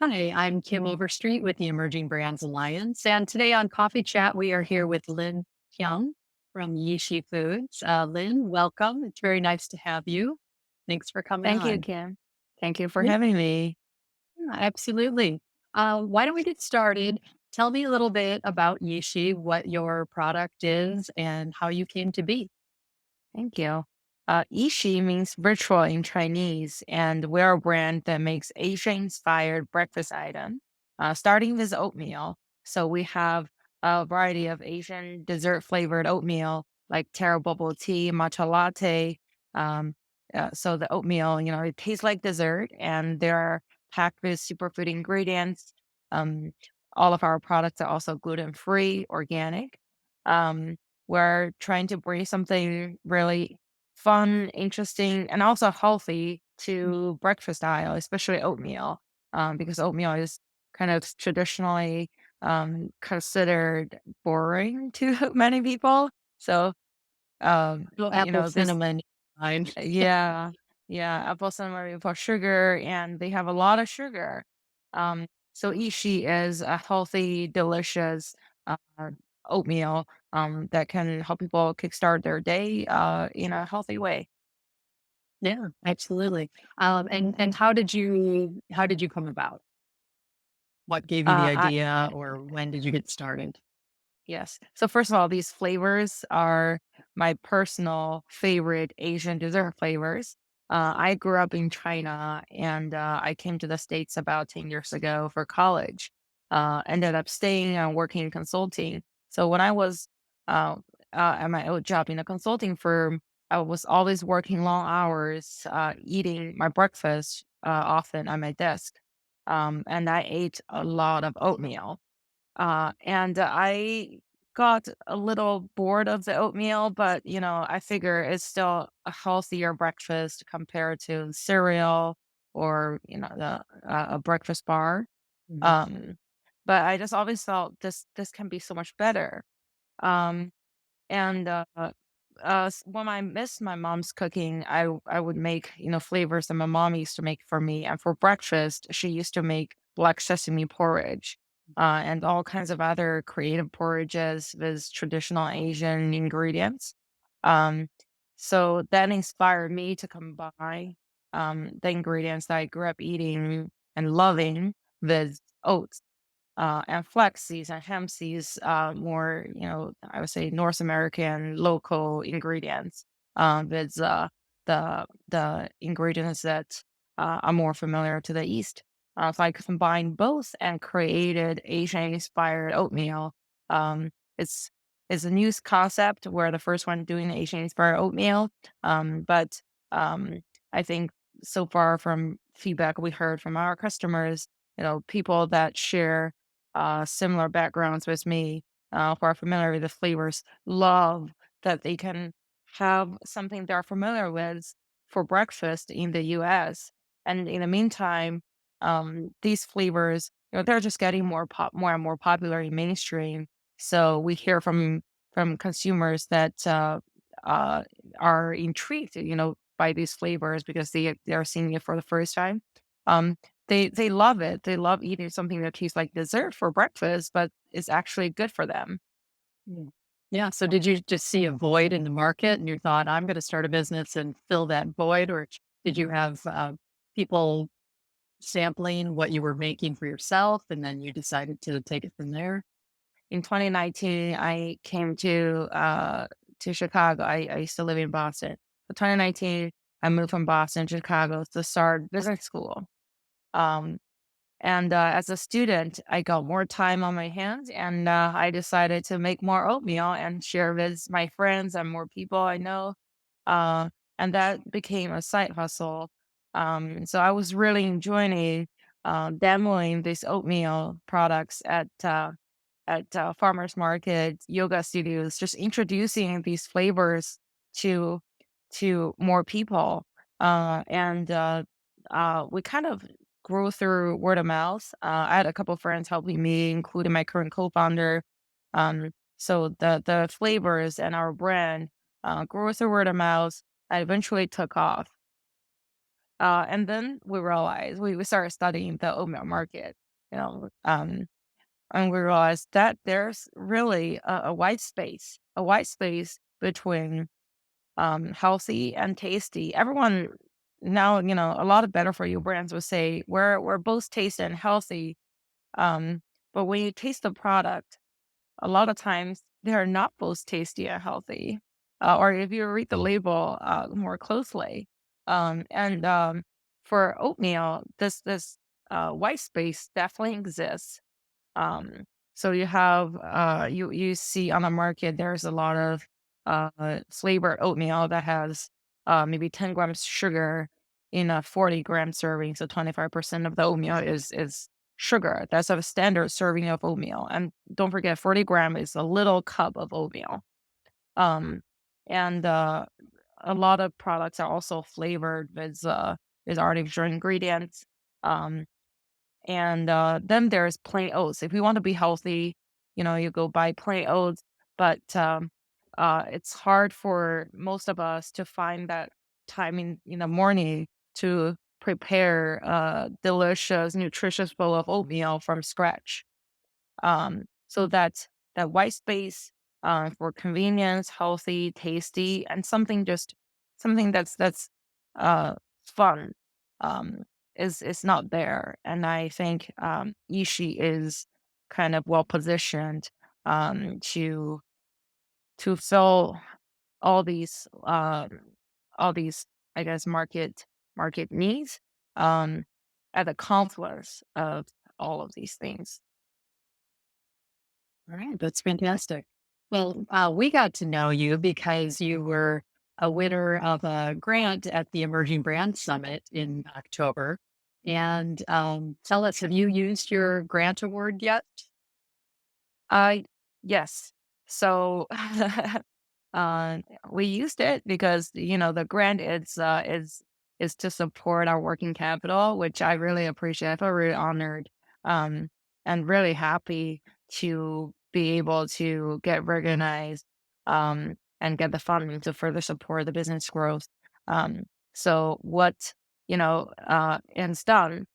Hi, I'm Kim Overstreet with the Emerging Brands Alliance. And today on Coffee Chat, we are here with Lin Jiang from Yishi Foods. Lin, welcome. It's very nice to have you. Thanks for coming Thank you, on. Kim. Thank you for Yeah, having me. absolutely. Why don't we get started? Tell me a little bit about Yishi, what your product is, and how you came to be. Thank you. Yishi means virtual in Chinese, and we're a brand that makes Asian-inspired breakfast item, starting with oatmeal. So we have a variety of Asian dessert-flavored oatmeal, like taro bubble tea, matcha latte. Um, so the oatmeal, it tastes like dessert, and they're packed with superfood ingredients. Um, all of our products are also gluten-free, organic. Um, we're trying to bring something really fun, interesting, and also healthy to breakfast aisle, especially oatmeal, because oatmeal is kind of traditionally considered boring to many people. So, Little apple this, cinnamon. Fine. yeah, yeah, apple cinnamon for sugar, and they have a lot of sugar. So Ishi is a healthy, delicious uh, oatmeal that can help people kickstart their day in a healthy way. Yeah, absolutely. And how did you come about? What gave you the I idea, or when did you get started? Yes. So first of all, these flavors are my personal favorite Asian dessert flavors. I grew up in China and I came to the States about 10 years ago for college. Ended up staying and working in consulting. So when I was uh, at my old job in a consulting firm, I was always working long hours, eating my breakfast often at my desk. And I ate a lot of oatmeal. And I got a little bored of the oatmeal, but I figure it's still a healthier breakfast compared to cereal or a breakfast bar. Mhm. Um, but I just always felt this can be so much better. Um, and when I miss my mom's cooking, I would make flavors that my mom used to make for me. And for breakfast, she used to make black sesame porridge, and all kinds of other creative porridges with traditional Asian ingredients. Um, so that inspired me to combine the ingredients that I grew up eating and loving with oats and flax seeds and hemp seeds, more, I would say North American local ingredients, with the ingredients that are more familiar to the East. So I combined both and created Asian-inspired oatmeal. Um, it's it's a new concept. We're the first one doing Asian-inspired oatmeal, but I think so far from feedback we heard from our customers, people that share similar backgrounds with me, who are familiar with the flavors, love that they can have something they're familiar with for breakfast in the US. And in the meantime, these flavors, they're just getting more and more popular in mainstream. So we hear from consumers that uh, are intrigued, by these flavors because they're seeing it for the first time. Um, they love it. They love eating something that tastes like dessert for breakfast, but it's actually good for them. Mm. Yeah. So did you just see a void in the market and you thought, I'm going to start a business and fill that void? Or did you have people sampling what you were making for yourself and then you decided to take it from there? In 2019, I came to Chicago. I used to live in Boston. So 2019, I moved from Boston to Chicago to start business school. Um, and as a student, I got more time on my hands, and I decided to make more oatmeal and share with my friends and more people I know. Uh, and that became a side hustle. So I was really enjoying demoing these oatmeal products at farmers markets, yoga studios, just introducing these flavors to more people. And We kind of grew through word of mouth. I had a couple of friends helping me, including my current co-founder. So the flavors and our brand grew through word of mouth. I eventually took off. And then we realized we started studying the oatmeal market, you know, and we realized that there's really a white space between healthy and tasty. Everyone now, a lot of better for you brands would say we're both tasty and healthy. But when you taste the product, a lot of times they are not both tasty and healthy. Or if you read the label more closely, and for oatmeal, this white space definitely exists. um, so you have you see on the market there's a lot of flavored oatmeal that has maybe 10 grams sugar in a 40-gram serving. So 25% of the oatmeal is sugar. That's a standard serving of oatmeal. And don't forget, 40 gram is a little cup of oatmeal. Um, and a lot of products are also flavored with artificial ingredients. Um, and then there's plain oats. If you want to be healthy, you go buy plain oats. But it's hard for most of us to find that time in the morning to prepare a delicious, nutritious bowl of oatmeal from scratch. So that white space for convenience, healthy, tasty, and something that's uh, fun um, is not there. And I think Ishi is kind of well positioned to fill all these all these I guess market needs um, at the confluence of all of these things. All right, that's fantastic. Well, we got to know you because you were a winner of a grant at the Emerging Brand Summit in October. And tell us, have you used your grant award yet? Uh, yes. So, uh, we used it because, the grant is to support our working capital, which I really appreciate. I feel really honored, um, and really happy to be able to get recognized, and get the funding to further support the business growth. Um, so what, it's done,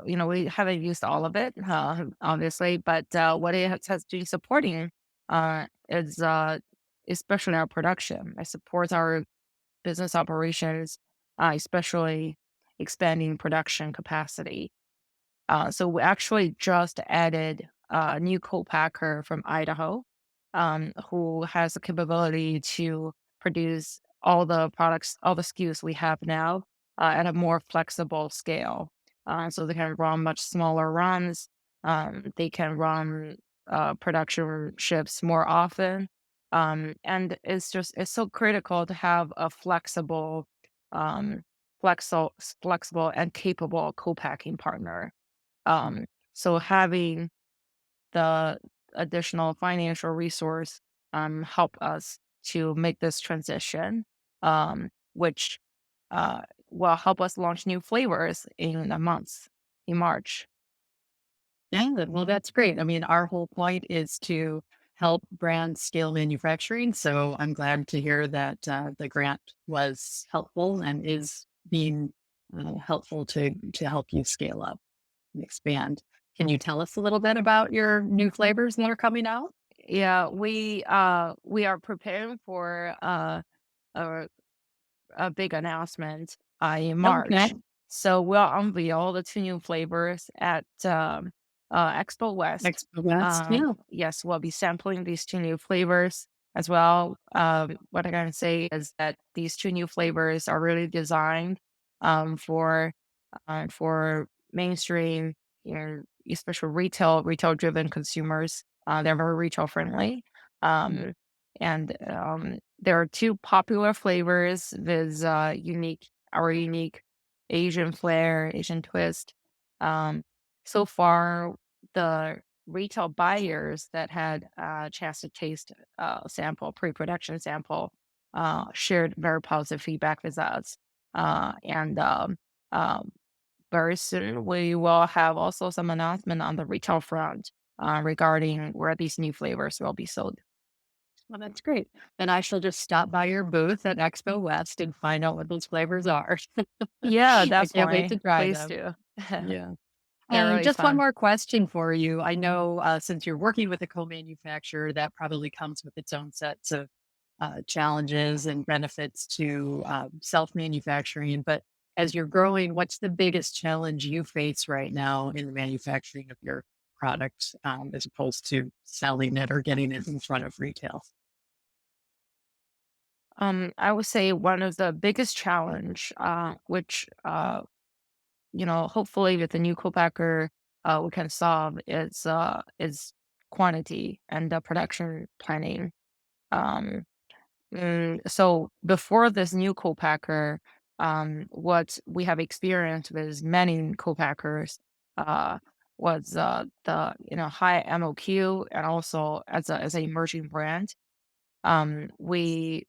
we haven't used all of it, obviously, but what it has been supporting is especially our production. It supports our business operations, especially expanding production capacity. So we actually just added a new co-packer from Idaho, who has the capability to produce all the products, all the SKUs we have now, at a more flexible scale. So they can run much smaller runs. They can run production shifts more often. And it's so critical to have a um, flexible and capable co-packing partner. So having the additional financial resource help us to make this transition, which will help us launch new flavors in a month, in March. Yeah, well, that's great. I mean, our whole point is to help brands scale manufacturing. So I'm glad to hear that the grant was helpful and is being helpful to help you scale up and expand. Can you tell us a little bit about your new flavors that are coming out? Yeah, we are preparing for a a big announcement in Okay. March. So we'll unveil the two new flavors at Expo West. Expo West. Yeah. Yes, we'll be sampling these two new flavors as well. What I can say is that these two new flavors are really designed um, for for mainstream, especially retail driven consumers. They're very retail friendly. Um, and there are two popular flavors with our unique Asian flair, Asian twist. Um, so far, the retail buyers that had a chance to taste pre-production sample, shared very positive feedback with us. And um, Very soon, we will have also some announcement on the retail front regarding where these new flavors will be sold. Well, that's great. Then I shall just stop by your booth at Expo West and find out what those flavors are. Yeah, I can't wait definitely. to try Please them. do. Yeah. They're really Just one fun. more question for you. I know since you're working with a co-manufacturer, that probably comes with its own sets of challenges and benefits to self-manufacturing. But as you're growing, what's the biggest challenge you face right now in the manufacturing of your product, as opposed to selling it or getting it in front of retail? I would say one of the biggest challenge, which hopefully with the new co-packer, we can solve is quantity and production planning. Um, so before this new co-packer, what we have experienced with many co-packers, uh, was the high MOQ, and also as an emerging brand, we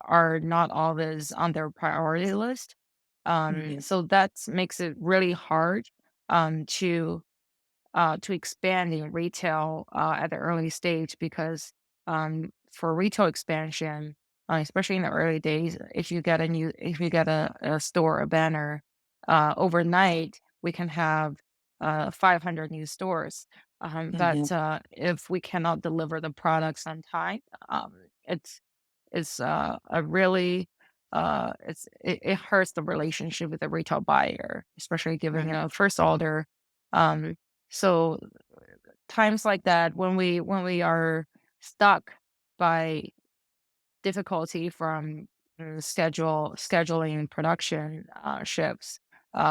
are not always on their priority list. Mhm. So that makes it really hard um, to to expand in retail at the early stage because for retail expansion, especially in the early days, if you get a store, a banner, overnight, we can have 500 new stores. Mhm. But if we cannot deliver the products on time, um, it's a really it hurts the relationship with the retail buyer, especially given Right. first order. um, so times like that when we are stuck by difficulty from scheduling production shifts,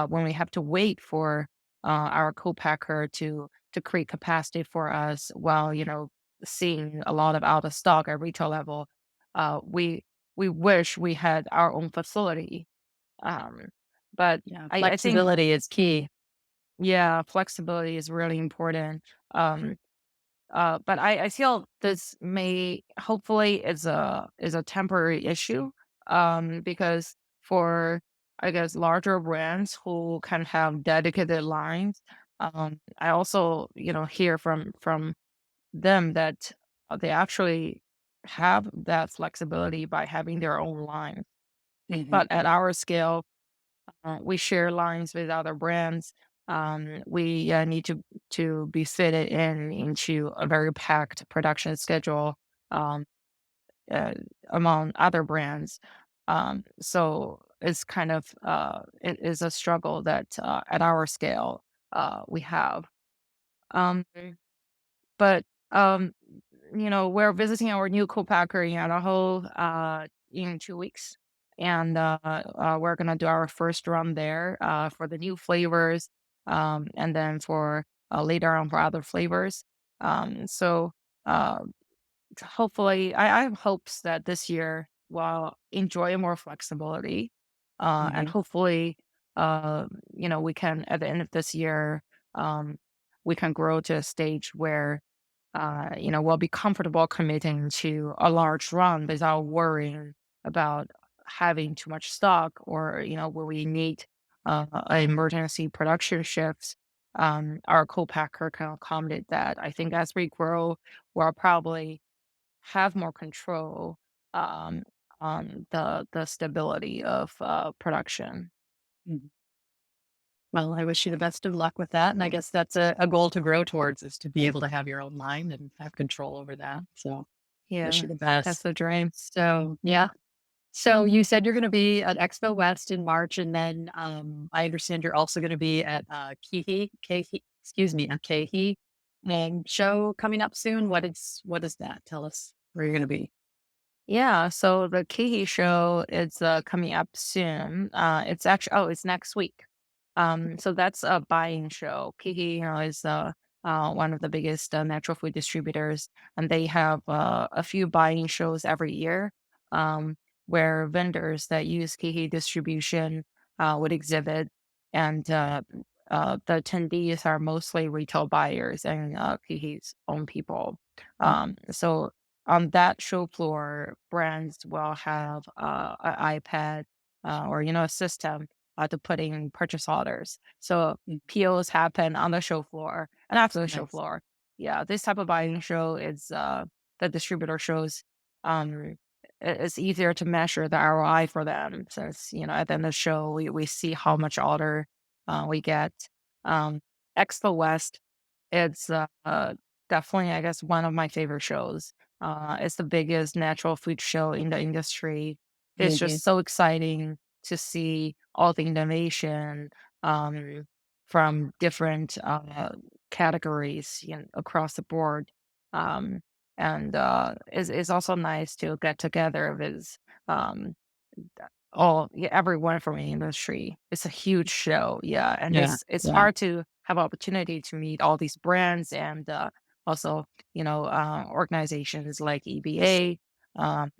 when we have to wait for our co-packer to create capacity for us while seeing a lot of out of stock at retail level, we wish we had our own facility. Um, but Yeah. I think, Flexibility is key. yeah, flexibility is really important. But I feel this may hopefully is a temporary issue. Because for I guess larger brands who can have dedicated lines, I also hear from them that they actually have that flexibility by having their own line. Mhm. But at our scale, we share lines with other brands. We need to be fitted into a very packed production schedule um, uh, among other brands. So it's kind of it is a struggle that at our scale we have. Um, but we're visiting our new co-packer in Idaho in 2 weeks, and we're gonna do our first run there for the new flavors, and then for later on for other flavors. So uh, hopefully, I have hopes that this year we'll enjoy more flexibility, and Mhm. hopefully, we can at the end of this year, um, we can grow to a stage where we'll be comfortable committing to a large run without worrying about having too much stock or, where we need emergency production shifts. Our co-packer can accommodate that. I think as we grow, we'll probably have more control um, on the stability of production. Mhm. Well, I wish you the best of luck with that. And I guess that's a goal to grow towards, is to be able to have your own line and have control over that. So wish you Yeah, the that's best. the dream. So, yeah. So you said you're going to be at Expo West in March. And then I understand you're also going to be at excuse me, a Kehi show coming up soon. What is that? Tell us where you're going to be. Yeah, so the Kiki show is coming up soon. It's actually it's next week. So that's a buying show. Kiki, is one of the biggest natural food distributors, and they have a few buying shows every year, um, where vendors that use Kiki distribution would exhibit, and the attendees are mostly retail buyers and Kiki's own people. So on that show floor, brands will have an iPad or a system to put in purchase orders. So Mhm. POs happen on the show floor and after the show Nice. floor. Yeah, this type of buying show is the distributor shows. um, it's easier to measure the ROI for them. So it's, at the end of the show, we see how much order we get. Um, Expo West, it's definitely, I guess, one of my favorite shows. It's the biggest natural food show in the industry. It's Mhm. just so exciting to see all the innovation um, from different categories, across the board. Um, and it's also nice to get together with um, everyone from the industry. It's a huge show, yeah, and Yeah, it's yeah. hard to have opportunity to meet all these brands and also organizations like EBA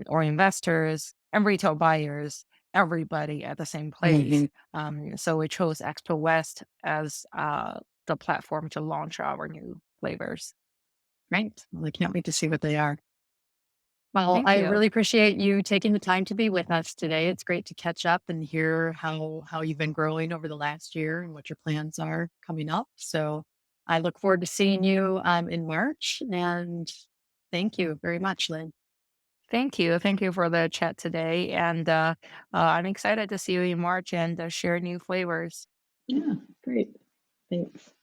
or investors and retail buyers, everybody at the same place. Mhm. So we chose Expo West as the platform to launch our new flavors. Right. Well, I can't wait to see what they are. Well, Thank I you. really appreciate you taking the time to be with us today. It's great to catch up and hear how you've been growing over the last year and what your plans are coming up. So I look forward to seeing you in March. And thank you very much, Lynn. Thank you. Thank you for the chat today. And I'm excited to see you in March and share new flavors. Yeah, great. Thanks.